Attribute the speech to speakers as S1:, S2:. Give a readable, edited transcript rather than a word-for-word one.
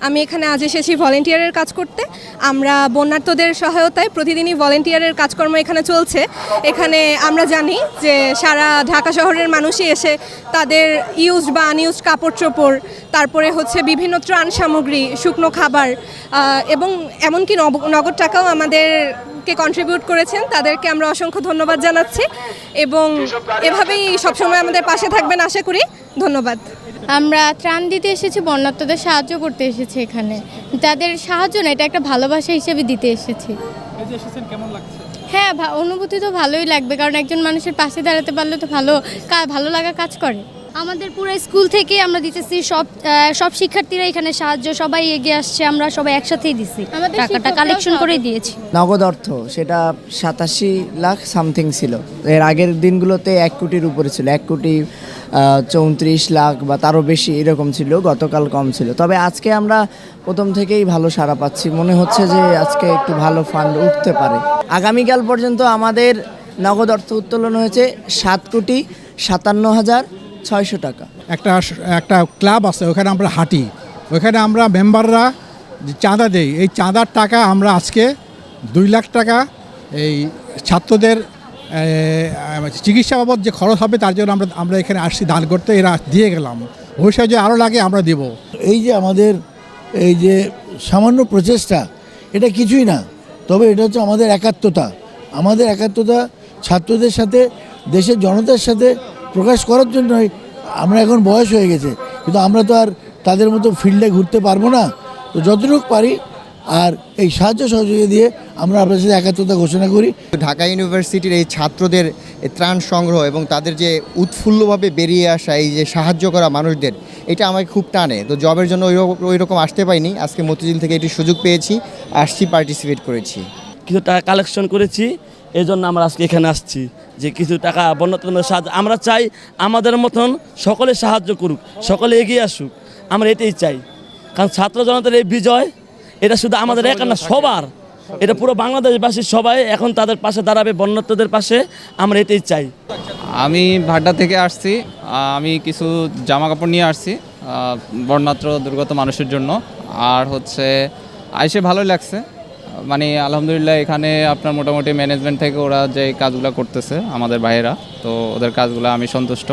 S1: আমি এখানে আজ এসেছি ভলেন্টিয়ারের কাজ করতে। আমরা বন্যার্তদের সহায়তায় প্রতিদিনই ভলেন্টিয়ারের কাজকর্ম এখানে চলছে। এখানে আমরা জানি যে সারা ঢাকা শহরের মানুষই এসে তাদের ইউজড বা আনইউজড কাপড় চোপড়, তারপরে হচ্ছে বিভিন্ন ত্রাণ সামগ্রী, শুকনো খাবার এবং এমনকি নগদ টাকাও আমাদেরকে কন্ট্রিবিউট করেছেন। তাদেরকে আমরা অসংখ্য ধন্যবাদ জানাচ্ছি এবং এভাবেই সবসময় আমাদের পাশে থাকবেন আশা করি। ধন্যবাদ।
S2: আমরা ত্রাণ দিতে এসেছি, বন্যার্তদের সাহায্য করতে এসেছি এখানে। তাদের সাহায্য না, এটা একটা ভালোবাসা হিসেবে দিতে এসেছি।
S3: কেমন লাগছে?
S2: হ্যাঁ, অনুভূতি তো ভালোই লাগবে, কারণ একজন মানুষের পাশে দাঁড়াতে পারলে তো ভালো লাগা কাজ করে।
S4: আমাদের পুরো স্কুল থেকে আমরা দিতেছি, সব শিক্ষার্থীরা এখানে সাহায্য, সবাই এগিয়ে আসছে, আমরা সবাই একসাথেই দিছি, টাকাটা কালেকশন করে দিয়েছি।
S5: নগদ অর্থ সেটা 87 লাখ সামথিং ছিল। এর আগের দিনগুলোতে 1 কোটির উপরে ছিল, 1 কোটি 34 লাখ বা তারও বেশি এরকম ছিল। গতকাল কম ছিল, তবে আজকে আমরা প্রথম থেকেই ভালো সাড়া পাচ্ছি। মনে হচ্ছে যে আজকে একটু ভালো ফান্ড উঠতে পারে। আগামীকাল পর্যন্ত আমাদের নগদ অর্থ উত্তোলন হয়েছে 7,57,600 টাকা।
S3: একটা ক্লাব আছে, ওখানে আমরা হাঁটি, ওখানে আমরা মেম্বাররা যে চাঁদা দেই, এই চাঁদার টাকা আমরা আজকে 2 লাখ টাকা এই ছাত্রদের চিকিৎসা বাবদ যে খরচ হবে তার জন্য আমরা এখানে আসছি দান করতে। এরা দিয়ে গেলাম, ভবিষ্যতে যে আরও লাগে আমরা দেব।
S6: এই যে আমাদের এই যে সামান্য প্রচেষ্টা, এটা কিছুই না, তবে এটা হচ্ছে আমাদের একাত্মতা। আমাদের একাত্মতা ছাত্রদের সাথে, দেশের জনতার সাথে প্রকাশ করার জন্যই। আমরা এখন বয়স হয়ে গেছে, কিন্তু আমরা তো আর তাদের মতো ফিল্ডে ঘুরতে পারবো না। তো যতটুকু পারি আর এই সাহায্য সহযোগিতা দিয়ে আমরা আপনার সাথে একাত্মতা ঘোষণা করি।
S7: ঢাকা ইউনিভার্সিটির এই ছাত্রদের ত্রাণ সংগ্রহ এবং তাদের যে উৎফুল্লভাবে বেরিয়ে আসা, এই যে সাহায্য করা মানুষদের, এটা আমাকে খুব টানে। তো জবের জন্য ওই রকম আসতে পাইনি, আজকে মতিঝিল থেকে এটি সুযোগ পেয়েছি, আসছি, পার্টিসিপেট করেছি।
S8: কিছু টাকা কালেকশন করেছি, এই জন্য আমরা আজকে এখানে আসছি যে কিছু টাকা বন্যার্তদের সাহায্য। আমরা চাই আমাদের মতন সকলে সাহায্য করুক, সকলে এগিয়ে আসুক, আমরা এটাই চাই। কারণ ছাত্র জনতার এই বিজয়, এটা শুধু আমাদের একা না, সবার, এটা পুরো বাংলাদেশবাসীর সবাই এখন তাদের পাশে দাঁড়াবে, বন্যার্তদের পাশে। আমরা এটাই চাই।
S9: আমি ভাড্ডা থেকে আসছি, আমি কিছু জামা কাপড় নিয়ে আসছি বন্যাত্র দুর্গত মানুষের জন্য। আর হচ্ছে আইসে ভালোই লাগছে, মানে আলহামদুলিল্লাহ। এখানে আপনার মোটামুটি ম্যানেজমেন্ট থেকে ওরা যে কাজগুলো করতেছে আমাদের ভাইয়েরা, তো ওদের কাজগুলো আমি সন্তুষ্ট।